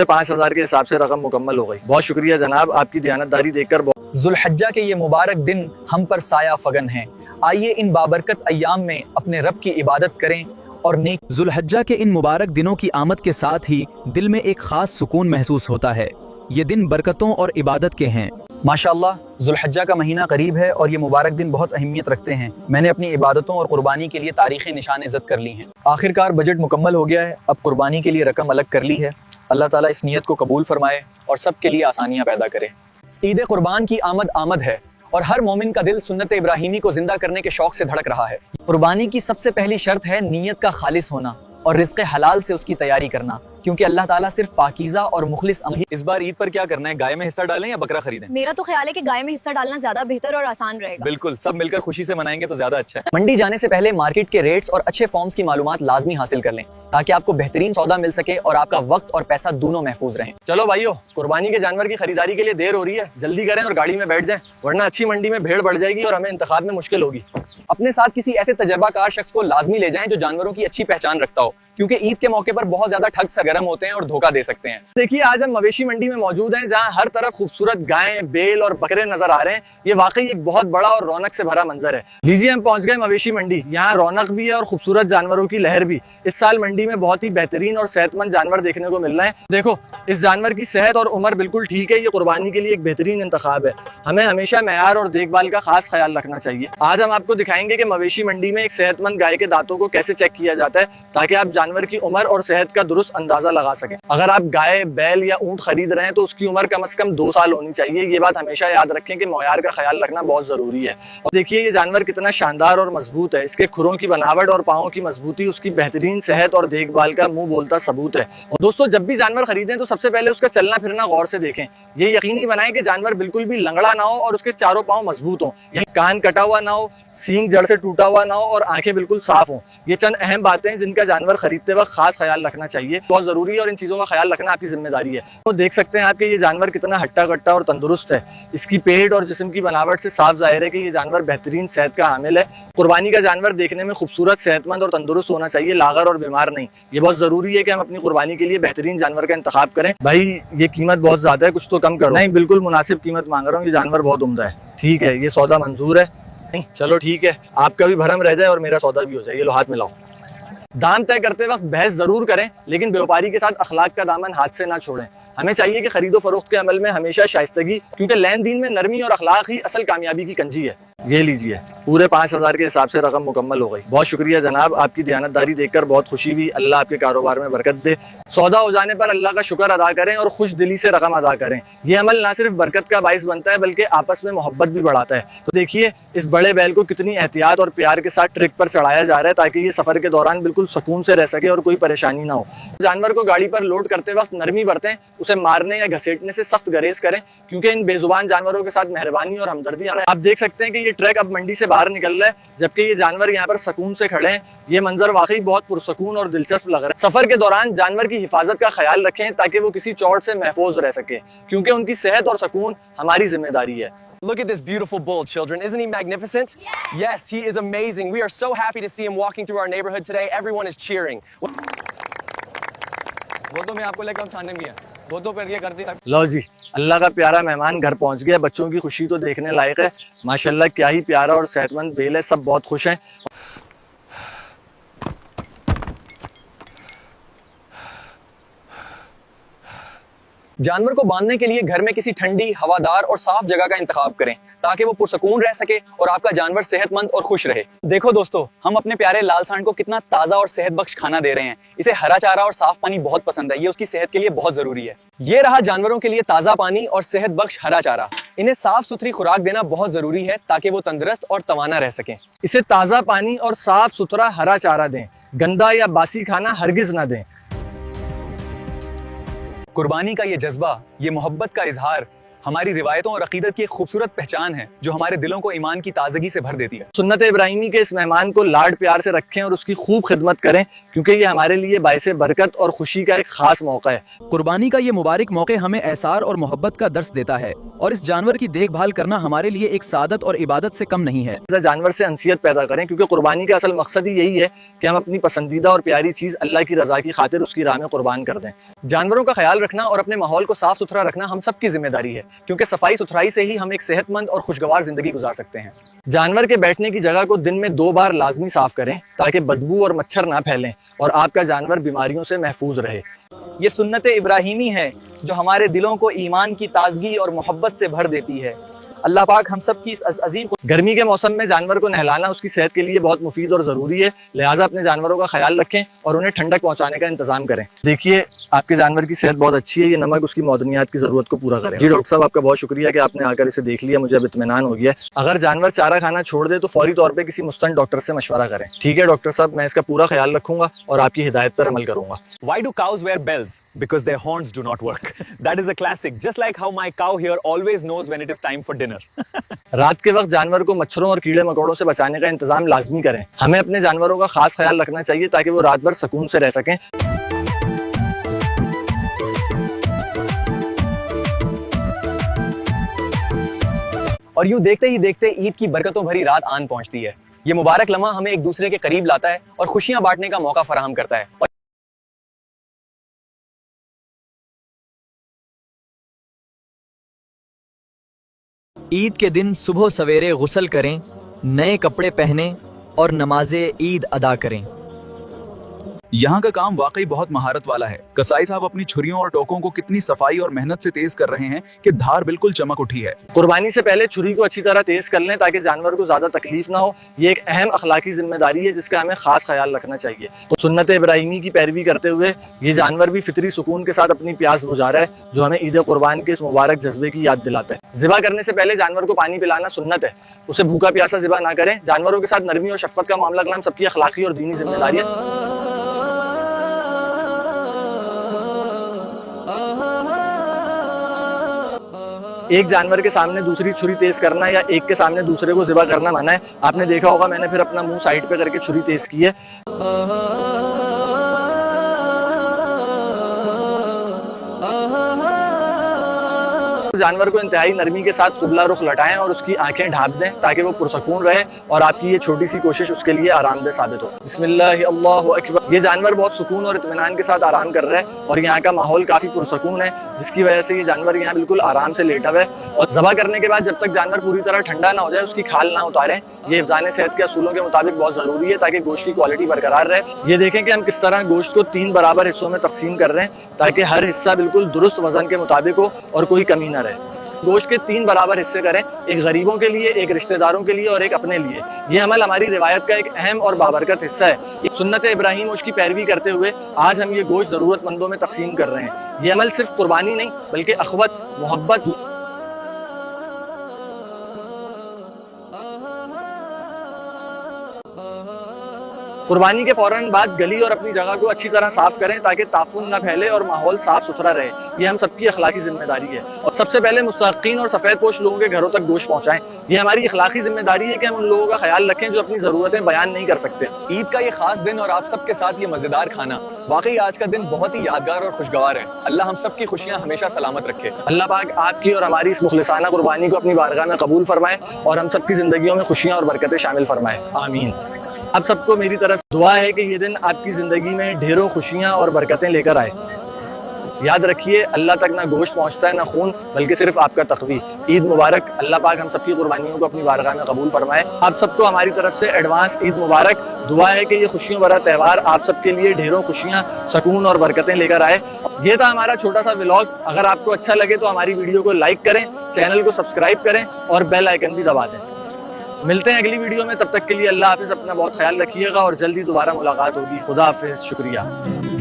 5,000 के हिसाब से रकम मुकम्मल हो गई। बहुत शुक्रिया जनाब, आपकी दयानतदारी देखकर ज़ुल्हज्जा के ये मुबारक दिन हम पर साया फगन हैं। आइए इन बाबरकत अय्याम में अपने रब की इबादत करें और नेक। ज़ुल्हज्जा के इन मुबारक दिनों की आमद के साथ ही दिल में एक खास सुकून महसूस होता है। ये दिन बरकतों और इबादत के हैं। माशाअल्लाह, ज़ुल्हज्जा का महीना करीब है और ये मुबारक दिन बहुत अहमियत रखते हैं। मैंने अपनी इबादतों और कुर्बानी के लिए तारीख़ी निशान इज़्ज़त कर ली हैं। आखिरकार बजट मुकम्मल हो गया है, अब कुर्बानी के लिए रकम अलग कर ली है। अल्लाह ताला इस नीयत को कबूल फरमाए और सबके लिए आसानियाँ पैदा करे। ईद कुर्बान की आमद है और हर मोमिन का दिल सुन्नत इब्राहिमी को जिंदा करने के शौक से धड़क रहा है। कुर्बानी की सबसे पहली शर्त है नीयत का खालिस होना और रिज़्क़ हलाल से उसकी तैयारी करना, क्योंकि अल्लाह ताला सिर्फ पाकीज़ा और मुखलिस अमल। इस बार ईद पर क्या करना है? गाय में हिस्सा डालें या बकरा खरीदें? मेरा तो ख्याल है कि गाय में हिस्सा डालना ज्यादा बेहतर और आसान रहेगा। बिल्कुल, सब मिलकर खुशी से मनाएंगे तो ज्यादा अच्छा है। मंडी जाने से पहले मार्केट के रेट्स और अच्छे फॉर्म्स की मालूमात लाजमी हासिल कर लें, ताकि आपको बेहतरीन सौदा मिल सके और आपका वक्त और पैसा दोनों महफूज रहें। चलो भाइयों, कुर्बानी के जानवर की खरीदारी के लिए देर हो रही है, जल्दी करें और गाड़ी में बैठ जाएं, वरना अच्छी मंडी में भीड़ बढ़ जाएगी और हमें इंतखाब में मुश्किल होगी। अपने साथ किसी ऐसे तजर्बाकार शख्स को लाजमी ले जाएं जो जानवरों की अच्छी पहचान रखता हो, क्योंकि ईद के मौके पर बहुत ज्यादा ठग सरगर्म होते हैं और धोखा दे सकते हैं। देखिए, आज हम मवेशी मंडी में मौजूद हैं, जहां हर तरफ खूबसूरत गायें, बेल और बकरे नजर आ रहे हैं। ये वाकई एक बहुत बड़ा और रौनक से भरा मंजर है। लीजिए, हम पहुंच गए मवेशी मंडी। यहाँ रौनक भी है और खूबसूरत जानवरों की लहर भी। इस साल मंडी में बहुत ही बेहतरीन और सेहतमंद जानवर देखने को मिल रहे हैं। देखो, इस जानवर की सेहत और उम्र बिल्कुल ठीक है। ये कुर्बानी के लिए एक बेहतरीन इंतखाब है। हमें हमेशा मेयार और देखभाल का खास ख्याल रखना चाहिए। आज हम आपको दिखाएंगे कि मवेशी मंडी में एक सेहतमंद गाय के दांतों को कैसे चेक किया जाता है, ताकि आप जानवर की उम्र और सेहत का दुरुस्त अंदाजा लगा सकें। अगर आप गाय, बैल या ऊंट खरीद रहे हैं तो उसकी उम्र कम से कम 2 साल होनी चाहिए। ये बात हमेशा याद रखें कि मयार का ख्याल रखना बहुत जरूरी है। और देखिए, ये जानवर कितना शानदार और मजबूत है। इसके खुरों की बनावट और पाँव की मजबूती उसकी बेहतरीन सेहत और देखभाल का मुंह बोलता सबूत है। और दोस्तों, जब भी जानवर खरीदें तो सबसे पहले उसका चलना फिरना गौर से देखें। ये यकीनी बनाएं कि जानवर बिल्कुल भी लंगड़ा ना हो और उसके चारों पाँव मजबूत हों, कान कटा हुआ ना हो, सींग जड़ से टूटा हुआ ना हो और आंखें बिल्कुल साफ हों। ये चंद अहम बातें हैं जिनका जानवर खरीदते वक्त खास ख्याल रखना चाहिए। बहुत जरूरी है और इन चीजों का ख्याल रखना आपकी जिम्मेदारी है। तो देख सकते हैं आप कि ये जानवर कितना हट्टा कट्टा और तंदुरुस्त है। इसकी पेट और जिस्म की बनावट से साफ जाहिर है कि ये जानवर बेहतरीन सेहत का हामिल है। कुर्बानी का जानवर देखने में खूबसूरत, सेहतमंद और तंदुरुस्त होना चाहिए, लागर और बीमार नहीं। ये बहुत जरूरी है कि हम अपनी कुर्बानी के लिए बेहतरीन जानवर का इंतखाब करें। भाई, ये कीमत बहुत ज्यादा है, कुछ तो कम करो। नहीं, बिल्कुल मुनासिब कीमत मांग रहा हूँ। ये जानवर बहुत उम्दा है। ठीक है, ये सौदा मंजूर है। नहीं, चलो ठीक है, आपका भी भरम रह जाए और मेरा सौदा भी हो जाए। ये लो, हाथ मिलाओ। दाम तय करते वक्त बहस जरूर करें, लेकिन व्यापारी के साथ अखलाक का दामन हाथ से ना छोड़ें। हमें चाहिए कि खरीदो फरोख्त के अमल में हमेशा शाइस्तगी, क्योंकि लेन देन में नरमी और अखलाक ही असल कामयाबी की कंजी है। ये लीजिए, पूरे 5,000 के हिसाब से रकम मुकम्मल हो गई। बहुत शुक्रिया जनाब, आपकी दयानतदारी देखकर बहुत खुशी हुई। अल्लाह आपके कारोबार में बरकत दे। सौदा हो जाने पर अल्लाह का शुक्र अदा करें और खुश दिली से रकम अदा करें। ये अमल ना सिर्फ बरकत का बाइस बनता है, बल्कि आपस में मोहब्बत भी बढ़ाता है। तो देखिए, इस बड़े बैल को कितनी एहतियात और प्यार के साथ ट्रिक पर चढ़ाया जा रहा है, ताकि ये सफर के दौरान बिल्कुल सुकून से रह सके और कोई परेशानी ना हो। जानवर को गाड़ी पर लोड करते वक्त नरमी बरतें, उसे मारने या घसीटने से सख्त गुरेज करें, क्योंकि इन बेजुबान जानवरों के साथ मेहरबानी और हमदर्दी। आप देख सकते हैं कि ये ट्रक अब मंडी से बाहर निकल रहा है, जबकि ये जानवर यहाँ पर सुकून से खड़े हैं। ये मंजर वाकई बहुत पुरसकून और दिलचस्प लग रहा है। सफर के दौरान जानवर की हिफाजत का ख्याल रखें, ताकि वो किसी चोट से महफूज रह सके, क्योंकि उनकी सेहत और सुकून हमारी जिम्मेदारी है। Look at this beautiful bull, children. Isn't he magnificent? Yes, he is amazing. We are so happy to see him walking through our neighborhood today. Everyone is cheering. वो तो मैं आपको लेकर थाने में गया, वो तो कर ये करती है। लो जी, अल्लाह का प्यारा मेहमान घर पहुंच गया। बच्चों की खुशी तो देखने लायक है। माशाल्लाह, क्या ही प्यारा और सेहतमंद बेल है। सब बहुत खुश हैं। जानवर को बांधने के लिए घर में किसी ठंडी, हवादार और साफ जगह का इंतखाब करें, ताकि वो पुरसकून रह सके और आपका जानवर सेहतमंद और खुश रहे। देखो दोस्तों, हम अपने प्यारे लाल सांड को कितना ताज़ा और सेहत बख्श खाना दे रहे हैं। इसे हरा चारा और साफ पानी बहुत पसंद है। ये उसकी सेहत के लिए बहुत जरूरी है। ये रहा जानवरों के लिए ताज़ा पानी और सेहत बख्श हरा चारा। इन्हें साफ सुथरी खुराक देना बहुत जरूरी है, ताकि वो तंदुरुस्त और तवाना रह सकें। इसे ताज़ा पानी और साफ सुथरा हरा चारा दें। गंदा या बासी खाना हरगिज ना दें। कुर्बानी का ये जज्बा, ये मोहब्बत का इजहार ہماری روایتوں اور عقیدت کی ایک خوبصورت پہچان ہے جو ہمارے دلوں کو ایمان کی تازگی سے بھر دیتی ہے۔ سنت ابراہیمی کے اس مہمان کو لاڈ پیار سے رکھیں اور اس کی خوب خدمت کریں، کیونکہ یہ ہمارے لیے باعث برکت اور خوشی کا ایک خاص موقع ہے۔ قربانی کا یہ مبارک موقع ہمیں احسار اور محبت کا درس دیتا ہے، اور اس جانور کی دیکھ بھال کرنا ہمارے لیے ایک سعادت اور عبادت سے کم نہیں ہے۔ جانور سے انسیت پیدا کریں، کیونکہ قربانی کا اصل مقصد ہی یہی ہے کہ ہم اپنی پسندیدہ اور پیاری چیز اللہ کی رضا کی خاطر اس کی راہ میں قربان کر دیں۔ جانوروں کا خیال رکھنا اور اپنے ماحول کو صاف ستھرا رکھنا ہم سب کی ذمہ داری ہے، کیونکہ صفائی ستھرائی سے ہی ہم ایک صحت مند اور خوشگوار زندگی گزار سکتے ہیں۔ جانور کے بیٹھنے کی جگہ کو دن میں 2 بار لازمی صاف کریں تاکہ بدبو اور مچھر نہ پھیلیں اور آپ کا جانور بیماریوں سے محفوظ رہے۔ یہ سنت ابراہیمی ہے جو ہمارے دلوں کو ایمان کی تازگی اور محبت سے بھر دیتی ہے۔ اللہ پاک ہم سب کی اس عظیم گرمی کے موسم میں جانور کو نہلانا اس کی صحت کے لیے بہت مفید اور ضروری ہے، لہٰذا اپنے جانوروں کا خیال رکھیں اور انہیں ٹھنڈک پہنچانے کا انتظام کریں۔ دیکھیے آپ کے جانور کی صحت بہت اچھی ہے، یہ نمک اس کی معدنیات کی ضرورت کو پورا کرے۔ جی ڈاکٹر صاحب، آپ کا بہت شکریہ کہ آپ نے آ کر اسے دیکھ لیا، مجھے اب اطمینان ہو گیا ہے۔ اگر جانور چارہ کھانا چھوڑ دے تو فوری طور پہ کسی مستند ڈاکٹر سے مشورہ کریں۔ ٹھیک ہے ڈاکٹر صاحب، میں اس کا پورا خیال رکھوں گا اور آپ کی ہدایت پر عمل کروں گا۔ Why do cows wear bells? Because their horns do not work. That is a classic. Just like how my cow here always knows when it is time for dinner. رات کے وقت جانور کو مچھروں اور کیڑے مکوڑوں سے بچانے کا انتظام لازمی کریں۔ ہمیں اپنے جانوروں کا خاص خیال رکھنا چاہیے تاکہ وہ رات بھر سکون سے رہ سکیں۔ اور یوں دیکھتے ہی دیکھتے عید کی برکتوں بھری رات آن پہنچتی ہے۔ یہ مبارک لمحہ ہمیں ایک دوسرے کے قریب لاتا ہے اور خوشیاں بانٹنے کا موقع فراہم کرتا ہے۔ عید کے دن صبح سویرے غسل کریں، نئے کپڑے پہنیں اور نماز عید ادا کریں۔ یہاں کا کام واقعی بہت مہارت والا ہے۔ کسائی صاحب اپنی چھریوں اور ٹوکوں کو کتنی صفائی اور محنت سے تیز کر رہے ہیں کہ دھار بالکل چمک اٹھی ہے۔ قربانی سے پہلے چھری کو اچھی طرح تیز کر لیں تاکہ جانور کو زیادہ تکلیف نہ ہو۔ یہ ایک اہم اخلاقی ذمہ داری ہے جس کا ہمیں خاص خیال رکھنا چاہیے۔ سنت ابراہیمی کی پیروی کرتے ہوئے یہ جانور بھی فطری سکون کے ساتھ اپنی پیاس بجھا رہا ہے، جو ہمیں عید قربان کے اس مبارک جذبے کی یاد دلاتا ہے۔ ذبح کرنے سے پہلے جانور کو پانی پلانا سنت ہے، اسے بھوکا پیاسا ذبح نہ کریں۔ جانوروں کے ساتھ نرمی اور شفقت کا معاملہ کرنا ہم سب کی اخلاقی اور دینی ذمہ داری ہے۔ ایک جانور کے سامنے دوسری چھری تیز کرنا یا ایک کے سامنے دوسرے کو ذبح کرنا منع ہے۔ آپ نے دیکھا ہوگا میں نے پھر اپنا منہ سائڈ پہ کر کے چھری تیز کی ہے۔ جانور کو انتہائی نرمی کے ساتھ قبلہ رخ لٹائیں اور اس کی آنکھیں ڈھانپ دیں تاکہ وہ پرسکون رہے اور آپ کی یہ چھوٹی سی کوشش اس کے لیے آرام دہ ثابت ہو۔ بسم اللہ اللہ اکبر۔ یہ جانور بہت سکون اور اطمینان کے ساتھ آرام کر رہا ہے اور یہاں کا ماحول کافی پرسکون ہے، جس کی وجہ سے یہ جانور یہاں بالکل آرام سے لیٹا ہوا ہے۔ اور ذبح کرنے کے بعد جب تک جانور پوری طرح ٹھنڈا نہ ہو جائے اس کی کھال نہ اتاریں۔ یہ حفظان صحت کے اصولوں کے مطابق بہت ضروری ہے تاکہ گوشت کی کوالٹی برقرار رہے۔ یہ دیکھیں کہ ہم کس طرح گوشت کو 3 برابر حصوں میں تقسیم کر رہے ہیں تاکہ ہر حصہ بالکل درست وزن کے مطابق ہو اور کوئی کمی نہ رہے۔ گوشت کے 3 برابر حصے کریں، ایک غریبوں کے لیے، ایک رشتہ داروں کے لیے اور ایک اپنے لیے۔ یہ عمل ہماری روایت کا ایک اہم اور بابرکت حصہ ہے۔ سنت ابراہیم اس کی پیروی کرتے ہوئے آج ہم یہ گوشت ضرورت مندوں میں تقسیم کر رہے ہیں۔ یہ عمل صرف قربانی نہیں بلکہ اخوت، محبت قربانی کے فوراً بعد گلی اور اپنی جگہ کو اچھی طرح صاف کریں تاکہ تعفن نہ پھیلے اور ماحول صاف ستھرا رہے۔ یہ ہم سب کی اخلاقی ذمہ داری ہے۔ اور سب سے پہلے مستحقین اور سفید پوش لوگوں کے گھروں تک گوشت پہنچائیں۔ یہ ہماری اخلاقی ذمہ داری ہے کہ ہم ان لوگوں کا خیال رکھیں جو اپنی ضرورتیں بیان نہیں کر سکتے۔ عید کا یہ خاص دن اور آپ سب کے ساتھ یہ مزیدار کھانا، واقعی آج کا دن بہت ہی یادگار اور خوشگوار ہے۔ اللہ ہم سب کی خوشیاں ہمیشہ سلامت رکھے۔ اللہ پاک آپ کی اور ہماری اس مخلصانہ قربانی کو اپنی بارگاہ میں قبول فرمائے اور ہم سب کی زندگیوں میں خوشیاں اور برکتیں شامل فرمائے، آمین۔ اب سب کو میری طرف دعا ہے کہ یہ دن آپ کی زندگی میں ڈھیروں خوشیاں اور برکتیں لے کر آئے۔ یاد رکھیے اللہ تک نہ گوشت پہنچتا ہے نہ خون، بلکہ صرف آپ کا تقوی۔ عید مبارک۔ اللہ پاک ہم سب کی قربانیوں کو اپنی بارگاہ میں قبول فرمائے۔ آپ سب کو ہماری طرف سے ایڈوانس عید مبارک۔ دعا ہے کہ یہ خوشیوں بھرا تہوار آپ سب کے لیے ڈھیروں خوشیاں، سکون اور برکتیں لے کر آئے۔ یہ تھا ہمارا چھوٹا سا ولاگ۔ اگر آپ کو اچھا لگے تو ہماری ویڈیو کو لائک کریں، چینل کو سبسکرائب کریں اور بیل آئیکن بھی دبا دیں۔ ملتے ہیں اگلی ویڈیو میں، تب تک کے لیے اللہ حافظ، اپنا بہت خیال رکھیے گا اور جلدی دوبارہ ملاقات ہوگی۔ خدا حافظ، شکریہ۔